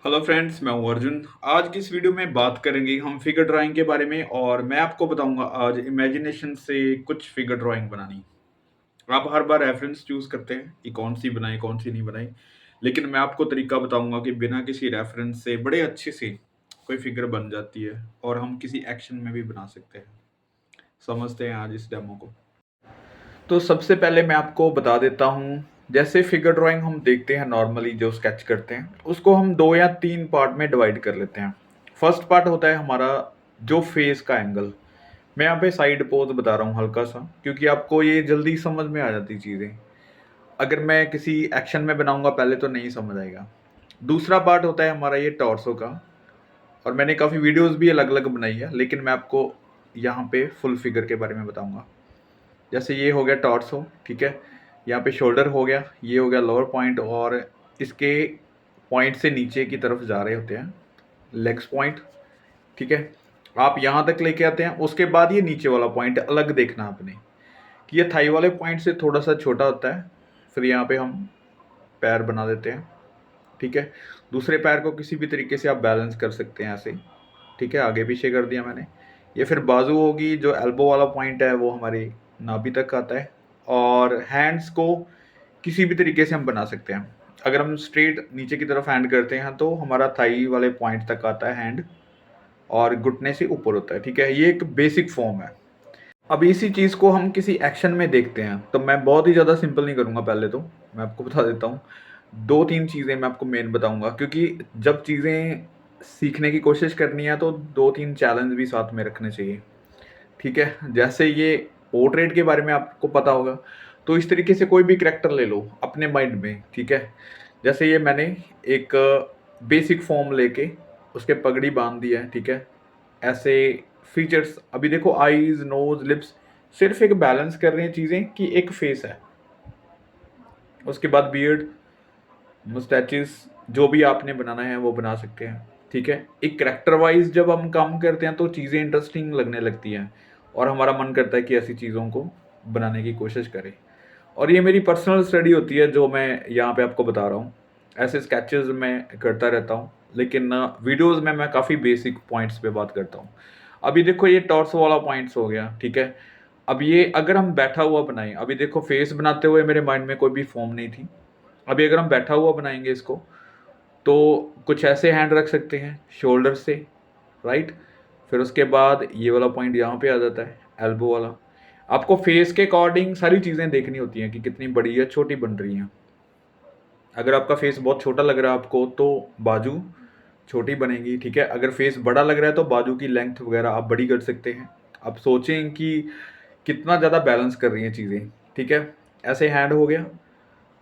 Hello friends, मैं हूं अर्जुन। आज की इस वीडियो में बात करेंगे हम फिगर ड्राइंग के बारे में और मैं आपको बताऊंगा आज इमेजिनेशन से कुछ फिगर ड्राइंग बनानी। आप हर बार रेफरेंस चूज करते हैं कि कौन सी बनाई कौन सी नहीं बनाई, लेकिन मैं आपको तरीका बताऊंगा कि बिना किसी रेफरेंस से बड़े अच्छे से कोई फिगर बन जाती है और हम किसी एक्शन में भी बना सकते हैं। समझते हैं आज इस डेमो को। तो सबसे पहले मैं आपको बता देता हूँ, जैसे फिगर ड्राइंग हम देखते हैं नॉर्मली जो स्केच करते हैं उसको हम 2 या 3 पार्ट में डिवाइड कर लेते हैं। फर्स्ट पार्ट होता है हमारा जो फेस का एंगल। मैं यहाँ पे साइड पोज बता रहा हूँ हल्का सा, क्योंकि आपको ये जल्दी समझ में आ जाती चीज़ें। अगर मैं किसी एक्शन में बनाऊंगा पहले तो नहीं समझ आएगा। दूसरा पार्ट होता है हमारा ये टॉर्सो का, और मैंने काफ़ी वीडियोस भी अलग अलग बनाई है, लेकिन मैं आपको यहाँ पे फुल फिगर के बारे में बताऊंगा। जैसे ये हो गया टॉर्सो, ठीक है। यहाँ पे शोल्डर हो गया, ये हो गया लोअर पॉइंट, और इसके पॉइंट से नीचे की तरफ जा रहे होते हैं लेग्स पॉइंट, ठीक है। आप यहाँ तक लेके आते हैं, उसके बाद ये नीचे वाला पॉइंट अलग देखना आपने कि ये थाई वाले पॉइंट से थोड़ा सा छोटा होता है। फिर यहाँ पे हम पैर बना देते हैं, ठीक है। दूसरे पैर को किसी भी तरीके से आप बैलेंस कर सकते हैं ऐसे, ठीक है। आगे पीछे कर दिया मैंने। ये फिर बाजू होगी, जो एल्बो वाला पॉइंट है वो हमारी नाभि तक आता है। और हैंड्स को किसी भी तरीके से हम बना सकते हैं। अगर हम स्ट्रेट नीचे की तरफ हैंड करते हैं तो हमारा थाई वाले पॉइंट तक आता है हैंड, और घुटने से ऊपर होता है, ठीक है। ये एक बेसिक फॉर्म है। अब इसी चीज़ को हम किसी एक्शन में देखते हैं तो मैं बहुत ही ज़्यादा सिंपल नहीं करूँगा। पहले तो मैं आपको बता देता हूँ, 2-3 चीज़ें मैं आपको मेन बताऊँगा, क्योंकि जब चीज़ें सीखने की कोशिश करनी है तो 2-3 चैलेंज भी साथ में रखने चाहिए, ठीक है। जैसे ये पोर्ट्रेट के बारे में आपको पता होगा, तो इस तरीके से कोई भी कैरेक्टर ले लो अपने माइंड में, ठीक है। जैसे ये मैंने एक बेसिक फॉर्म लेके उसके पगड़ी बांध दी है, ठीक है। ऐसे फीचर्स अभी देखो, आईज, नोज, लिप्स सिर्फ एक बैलेंस कर रही हैं चीज़ें कि एक फेस है। उसके बाद बियर्ड, मुस्टैचेस, जो भी आपने बनाना है वो बना सकते हैं, ठीक है। एक करेक्टर वाइज जब हम काम करते हैं तो चीज़ें इंटरेस्टिंग लगने लगती हैं और हमारा मन करता है कि ऐसी चीज़ों को बनाने की कोशिश करें। और ये मेरी पर्सनल स्टडी होती है जो मैं यहाँ पे आपको बता रहा हूँ। ऐसे स्केचेस मैं करता रहता हूँ, लेकिन वीडियोस में मैं काफ़ी बेसिक पॉइंट्स पे बात करता हूँ। अभी देखो ये टॉर्सो वाला पॉइंट्स हो गया, ठीक है। अब ये अगर हम बैठा हुआ बनाएं, अभी देखो फेस बनाते हुए मेरे माइंड में कोई भी फॉर्म नहीं थी। अभी अगर हम बैठा हुआ बनाएंगे इसको, तो कुछ ऐसे हैंड रख सकते हैं शोल्डर से, राइट। फिर उसके बाद ये वाला पॉइंट यहाँ पे आ जाता है, एल्बो वाला। आपको फेस के अकॉर्डिंग सारी चीज़ें देखनी होती हैं कि कितनी बड़ी या छोटी बन रही हैं। अगर आपका फेस बहुत छोटा लग रहा है आपको तो बाजू छोटी बनेगी, ठीक है। अगर फेस बड़ा लग रहा है तो बाजू की लेंथ वगैरह आप बड़ी कर सकते हैं। आप सोचें कि कितना ज़्यादा बैलेंस कर रही हैं चीज़ें, ठीक है। ऐसे हैंड हो गया।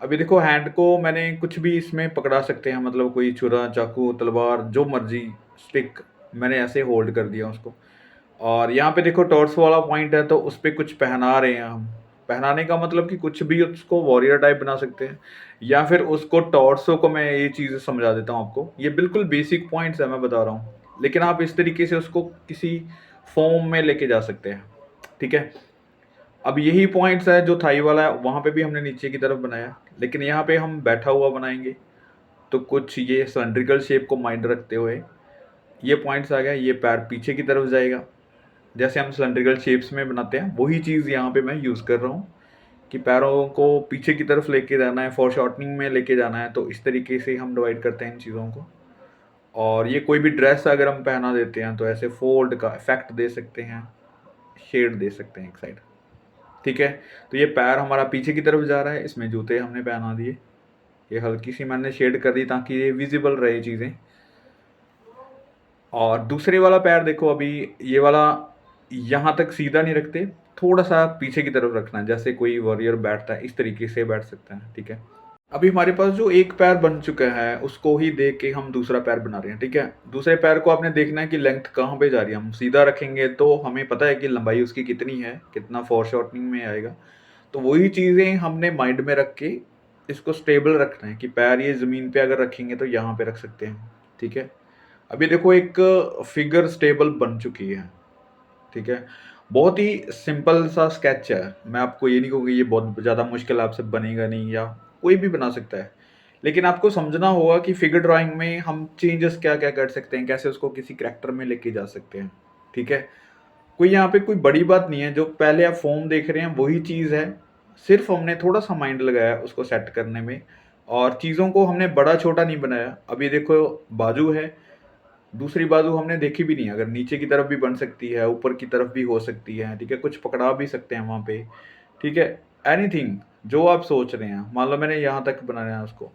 अभी देखो हैंड को मैंने कुछ भी इसमें पकड़ा सकते हैं, मतलब कोई छुरा, चाकू, तलवार, जो मर्जी, स्टिक, मैंने ऐसे होल्ड कर दिया उसको। और यहाँ पे देखो टॉर्स वाला पॉइंट है तो उस पे कुछ पहना रहे हैं हम। पहनाने का मतलब कि कुछ भी उसको वॉरियर टाइप बना सकते हैं, या फिर उसको टॉर्सो को मैं ये चीज़ समझा देता हूँ आपको। ये बिल्कुल बेसिक पॉइंट्स है मैं बता रहा हूँ, लेकिन आप इस तरीके से उसको किसी फॉर्म में लेके जा सकते हैं, ठीक है। अब यही पॉइंट्स है जो थाई वाला है, वहाँ पे भी हमने नीचे की तरफ बनाया, लेकिन यहाँ पे हम बैठा हुआ बनाएंगे तो कुछ ये सिलेंड्रिकल शेप को माइंड रखते हुए ये पॉइंट्स आ गया। ये पैर पीछे की तरफ जाएगा, जैसे हम सिलेंड्रिकल शेप्स में बनाते हैं वही चीज़ यहाँ पे मैं यूज़ कर रहा हूँ कि पैरों को पीछे की तरफ लेके जाना है, फॉर शॉर्टनिंग में लेके जाना है। तो इस तरीके से हम डिवाइड करते हैं इन चीज़ों को। और ये कोई भी ड्रेस अगर हम पहना देते हैं तो ऐसे फोल्ड का इफेक्ट दे सकते हैं, शेड दे सकते हैं एक साइड, ठीक है। तो ये पैर हमारा पीछे की तरफ जा रहा है, इसमें जूते हमने पहना दिए। ये हल्की सी मैंने शेड कर दी ताकि ये विजिबल रहे चीज़ें। और दूसरे वाला पैर देखो, अभी ये वाला यहाँ तक सीधा नहीं रखते, थोड़ा सा पीछे की तरफ रखना है, जैसे कोई वॉरियर बैठता है इस तरीके से बैठ सकता है, ठीक है। अभी हमारे पास जो एक पैर बन चुका है उसको ही देख के हम दूसरा पैर बना रहे हैं, ठीक है। दूसरे पैर को आपने देखना है कि लेंथ कहाँ पे जा रही है। हम सीधा रखेंगे तो हमें पता है कि लंबाई उसकी कितनी है, कितना फोर शॉर्टनिंग में आएगा। तो वही चीज़ें हमने माइंड में रख के इसको स्टेबल रखना है कि पैर ये ज़मीन पे अगर रखेंगे तो यहाँ पे रख सकते हैं, ठीक है। अभी देखो एक फिगर स्टेबल बन चुकी है, ठीक है। बहुत ही सिंपल सा स्केच है। मैं आपको ये नहीं कहूँगी ये बहुत ज़्यादा मुश्किल आपसे बनेगा नहीं, या कोई भी बना सकता है। लेकिन आपको समझना होगा कि फिगर ड्राइंग में हम चेंजेस क्या-क्या कर सकते हैं, कैसे उसको किसी करैक्टर में लेके जा सकते हैं, ठीक है? कोई यहाँ पे कोई बड़ी बात नहीं है, जो पहले आप फ़ॉर्म देख रहे हैं वही चीज़ है, सिर्फ़ हमने थोड़ा-सा माइंड लगाया है उसको सेट करने में और चीज़ों को हमने बड़ा-छोटा नहीं बनाया। अभी देखो बाजू है, दूसरी बाजू हमने देखी भी नहीं है, अगर नीचे की तरफ भी बन सकती है, ऊपर की तरफ भी हो सकती है, ठीक है? कुछ पकड़ा भी सकते हैं वहाँ पे, ठीक है? एनीथिंग जो आप सोच रहे हैं, मान लो मैंने यहाँ तक बनाया है उसको,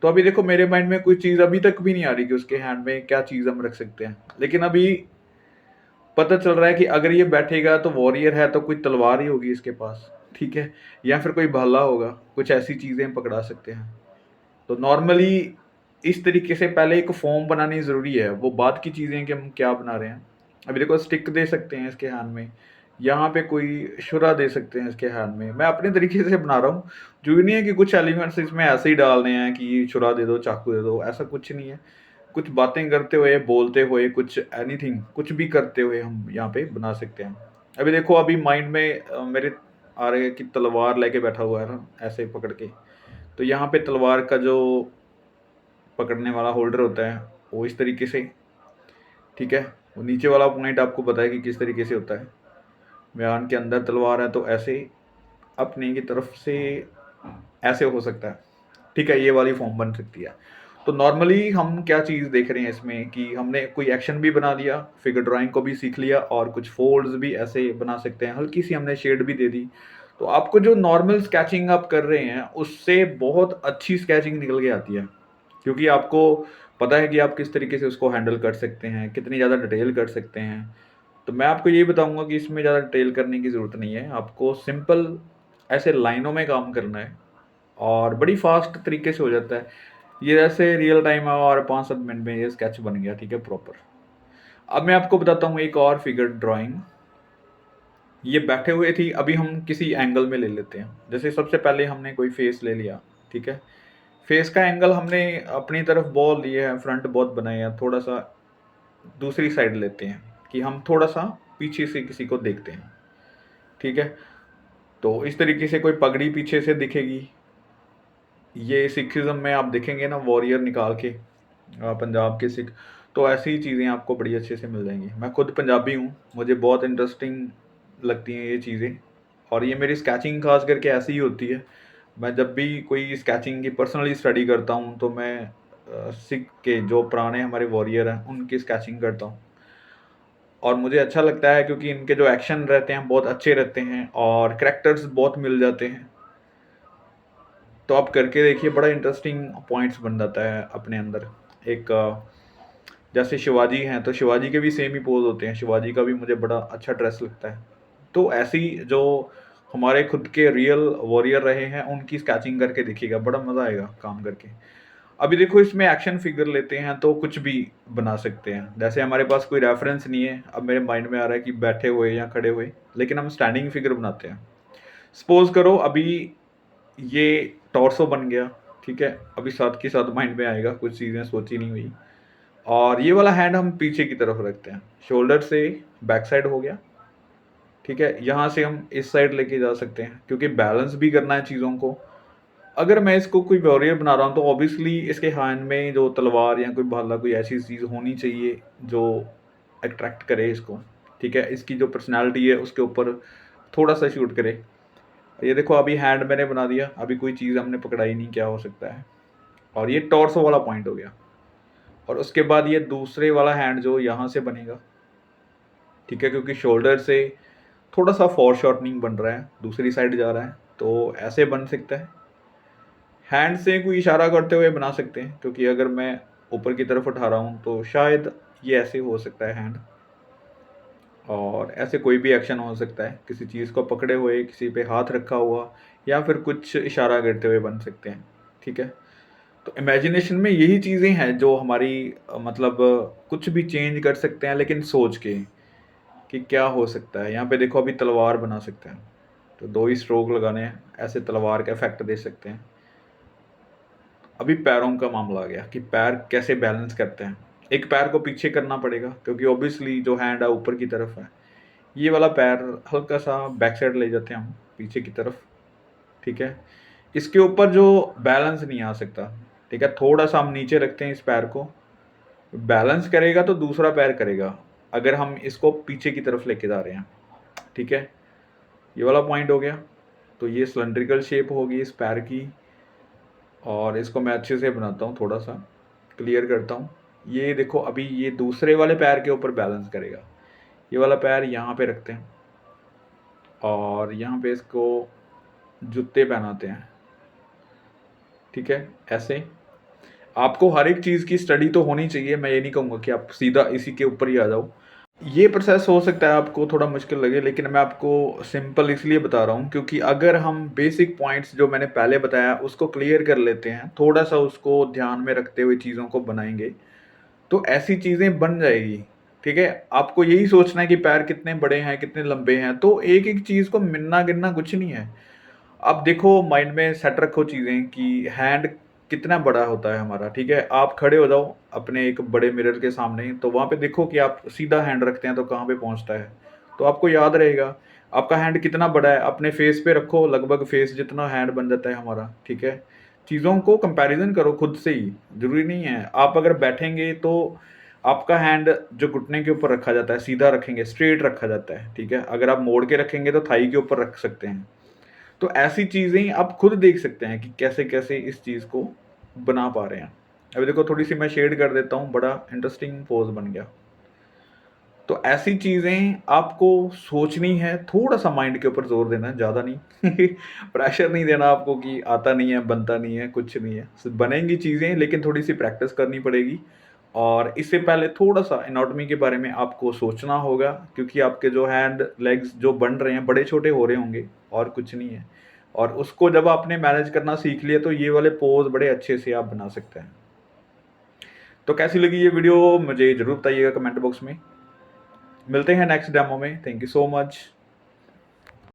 तो अभी देखो मेरे माइंड में कोई चीज़ अभी तक भी नहीं आ रही कि उसके हैंड में क्या चीज़ हम रख सकते हैं। लेकिन अभी पता चल रहा है कि अगर ये बैठेगा तो वॉरियर है तो कोई तलवार ही होगी इसके पास, ठीक है? या फिर कोई भाला होगा, कुछ ऐसी चीज़ें हम पकड़ा सकते हैं। तो नॉर्मली इस तरीके से पहले एक फ़ॉर्म बनानी ज़रूरी है, वो बाद की चीज़ें हैं कि हम क्या बना रहे हैं। अभी देखो स्टिक दे सकते हैं इसके हैंड में, यहाँ पे कोई छुरा दे सकते हैं इसके हैंड में। मैं अपने तरीके से बना रहा हूँ, ज़रूरी नहीं है कि कुछ एलिमेंट्स इसमें ऐसे ही डालने हैं कि छुरा दे दो, चाकू दे दो, ऐसा कुछ नहीं है। कुछ बातें करते हुए, बोलते हुए, कुछ एनीथिंग कुछ भी करते हुए हम यहाँ पे बना सकते हैं। अभी देखो अभी माइंड में मेरे आ रहा है कि तलवार लेके बैठा हुआ है ना, ऐसे पकड़ के। तो यहाँ पे तलवार का जो पकड़ने वाला होल्डर होता है, वो इस तरीके से, ठीक है? वो नीचे वाला पॉइंट आपको पता है कि किस तरीके से होता है। म्यान के अंदर तलवार है तो ऐसे अपने की तरफ से ऐसे हो सकता है, ठीक है? ये वाली फॉर्म बन सकती है। तो नॉर्मली हम क्या चीज़ देख रहे हैं इसमें कि हमने कोई एक्शन भी बना दिया, फिगर ड्राइंग को भी सीख लिया और कुछ फोल्ड्स भी ऐसे बना सकते हैं, हल्की-सी हमने शेड भी दे दी। तो आपको जो नॉर्मल स्केचिंग आप कर रहे हैं, उससे बहुत अच्छी स्केचिंग निकल के आती है। क्योंकि आपको पता है कि आप किस तरीके से उसको हैंडल कर सकते हैं, कितनी ज़्यादा डिटेल कर सकते हैं। तो मैं आपको यही बताऊँगा कि इसमें ज़्यादा डिटेल करने की ज़रूरत नहीं है। आपको सिंपल ऐसे लाइनों में काम करना है और बड़ी फ़ास्ट तरीके से हो जाता है। ये जैसे रियल टाइम है और 5-7 मिनट में ये स्केच बन गया, ठीक है, प्रॉपर। अब मैं आपको बताता हूँ एक और फिगर ड्राइंग। ये बैठे हुए थी, अभी हम किसी एंगल में ले लेते हैं। जैसे सबसे पहले हमने कोई फेस ले लिया, ठीक है? फेस का एंगल हमने अपनी तरफ बहुत लिए है, फ्रंट बहुत बनाए हैं, थोड़ा-सा दूसरी साइड लेते हैं कि हम थोड़ा-सा पीछे से किसी को देखते हैं, ठीक है? तो इस तरीके से कोई पगड़ी पीछे से दिखेगी। ये सिखिज़्म में आप देखेंगे ना वॉरियर निकाल के पंजाब के सिख, तो ऐसी ही चीज़ें आपको बड़ी अच्छे से मिल जाएँगी। मैं खुद पंजाबी हूँ, मुझे बहुत इंटरेस्टिंग लगती हैं ये चीज़ें और ये मेरी स्केचिंग ख़ास करके ऐसी ही होती है। मैं जब भी कोई स्केचिंग की पर्सनली स्टडी करता हूँ तो मैं सिख के जो पुराने हमारे वॉरियर हैं, उनकी स्केचिंग करता हूँ। और मुझे अच्छा लगता है क्योंकि इनके जो एक्शन रहते हैं बहुत अच्छे रहते हैं और कैरेक्टर्स बहुत मिल जाते हैं। तो आप करके देखिए, बड़ा इंटरेस्टिंग पॉइंट्स बन जाता है अपने अंदर। एक जैसे शिवाजी हैं, तो शिवाजी के भी सेम ही पोज़ होते हैं, शिवाजी का भी मुझे बड़ा अच्छा ड्रेस लगता है। तो ऐसे ही जो हमारे खुद के रियल वॉरियर रहे हैं, उनकी स्केचिंग करके देखिएगा, बड़ा मज़ा आएगा काम करके। अभी देखो इसमें एक्शन फिगर लेते हैं तो कुछ भी बना सकते हैं। जैसे हमारे पास कोई रेफ़रेंस नहीं है, अब मेरे माइंड में आ रहा है कि बैठे हुए या खड़े हुए, लेकिन हम स्टैंडिंग फिगर बनाते हैं। सपोज़ करो अभी ये टॉर्सो बन गया, ठीक है? अभी साथ के साथ माइंड में आएगा, कुछ चीज़ें सोची नहीं हुई और ये वाला हैंड हम पीछे की तरफ रखते हैं। शोल्डर से बैक साइड हो गया, ठीक है? यहाँ से हम इस साइड लेके जा सकते हैं क्योंकि बैलेंस भी करना है चीज़ों को। अगर मैं इसको कोई वॉरियर बना रहा हूँ तो ऑब्वियसली इसके हैंड में जो तलवार या कोई भाला कोई ऐसी चीज़ होनी चाहिए जो अट्रैक्ट करे इसको, ठीक है? इसकी जो पर्सनैलिटी है उसके ऊपर थोड़ा-सा शूट करे। ये देखो अभी हैंड मैंने बना दिया, अभी कोई चीज़ हमने पकड़ाई नहीं, क्या हो सकता है? और ये टॉर्सो वाला पॉइंट हो गया और उसके बाद ये दूसरे वाला हैंड जो यहाँ से बनेगा, ठीक है? क्योंकि शोल्डर से थोड़ा-सा फ़ॉरशॉर्टनिंग बन रहा है, दूसरी साइड जा रहा है, तो ऐसे बन सकता है। हैंड से कोई इशारा करते हुए बना सकते हैं क्योंकि अगर मैं ऊपर की तरफ उठा रहा हूँ तो शायद ये ऐसे हो सकता है हैंड और ऐसे कोई भी एक्शन हो सकता है, किसी चीज़ को पकड़े हुए, किसी पे हाथ रखा हुआ या फिर कुछ इशारा करते हुए बन सकते हैं, ठीक है? तो इमेजिनेशन में यही चीज़ें हैं जो हमारी मतलब कुछ भी चेंज कर सकते हैं लेकिन सोच के, कि क्या हो सकता है। यहाँ पे देखो अभी तलवार बना सकते हैं, तो 2 ही स्ट्रोक लगाने हैं, ऐसे तलवार का इफ़ेक्ट दे सकते हैं। अभी पैरों का मामला आ गया कि पैर कैसे बैलेंस करते हैं। एक पैर को पीछे करना पड़ेगा क्योंकि ऑब्वियसली जो हैंड है ऊपर की तरफ है। ये वाला पैर हल्का-सा बैक साइड ले जाते हैं हम, पीछे की तरफ, ठीक है? इसके ऊपर जो बैलेंस नहीं आ सकता, ठीक है? थोड़ा-सा हम नीचे रखते हैं इस पैर को, बैलेंस करेगा तो दूसरा पैर करेगा, अगर हम इसको पीछे की तरफ लेके जा रहे हैं, ठीक है? ये वाला पॉइंट हो गया। तो ये सिलिंड्रिकल शेप होगी इस पैर की, और इसको मैं अच्छे से बनाता हूँ, थोड़ा-सा क्लियर करता हूँ। ये देखो, अभी ये दूसरे वाले पैर के ऊपर बैलेंस करेगा। ये वाला पैर यहाँ पे रखते हैं और यहाँ पे इसको जूते पहनाते हैं, ठीक है? ऐसे आपको हर एक चीज़ की स्टडी तो होनी चाहिए, मैं ये नहीं कहूँगा कि आप सीधा इसी के ऊपर ही आ जाओ। ये प्रोसेस हो सकता है आपको थोड़ा मुश्किल लगे, लेकिन मैं आपको सिंपल इसलिए बता रहा हूँ क्योंकि अगर हम बेसिक पॉइंट्स जो मैंने पहले बताया उसको क्लियर कर लेते हैं, थोड़ा-सा उसको ध्यान में रखते हुए चीज़ों को बनाएँगे, तो ऐसी चीज़ें बन जाएगी, ठीक है? आपको यही सोचना है कि पैर कितने बड़े हैं, कितने लंबे हैं, तो एक-एक चीज़ को मिनना-गिनना कुछ नहीं है। आप देखो, माइंड में सेट रखो चीज़ें कि हैंड कितना बड़ा होता है हमारा, ठीक है? आप खड़े हो जाओ अपने एक बड़े मिरर के सामने, तो वहाँ पे देखो कि आप सीधा हैंड रखते हैं तो कहाँ पे पहुँचता है। तो आपको याद रहेगा, आपका हैंड कितना बड़ा है, अपने फेस पे रखो, लगभग फेस जितना हैंड बन जाता है हमारा, ठीक है? चीज़ों को कंपैरिज़न करो खुद से ही, ज़रूरी नहीं है। आप अगर बैठेंगे तो आपका हैंड जो घुटने के ऊपर रखा जाता है, सीधा रखेंगे, स्ट्रेट रखा जाता है, ठीक है? अगर आप मोड़ के रखेंगे तो थाई के ऊपर रख सकते हैं। तो ऐसी चीज़ें आप खुद देख सकते हैं कि कैसे-कैसे इस चीज़ को बना पा रहे हैं। अभी देखो, थोड़ी-सी मैं शेड कर देता हूँ, बड़ा इंटरेस्टिंग पोज़ बन गया। तो ऐसी चीज़ें आपको सोचनी है, थोड़ा-सा माइंड के ऊपर ज़ोर देना है, ज़्यादा नहीं। प्रेशर नहीं देना आपको कि आता नहीं है, बनता नहीं है, कुछ नहीं है। बनेंगी चीज़ें, लेकिन थोड़ी-सी प्रैक्टिस करनी पड़ेगी, और इससे पहले थोड़ा-सा एनाटॉमी के बारे में आपको सोचना होगा, क्योंकि आपके जो हैंड, लेग्स जो बन रहे हैं, बड़े-छोटे हो रहे होंगे, और कुछ नहीं है। और उसको जब आपने मैनेज करना सीख लिया, तो ये वाले पोज़ बड़े अच्छे से आप बना सकते हैं। तो कैसी लगी ये वीडियो मुझे ज़रूर बताइएगा कमेंट बॉक्स में। मिलते हैं नेक्स्ट डेमो में। Thank you so much.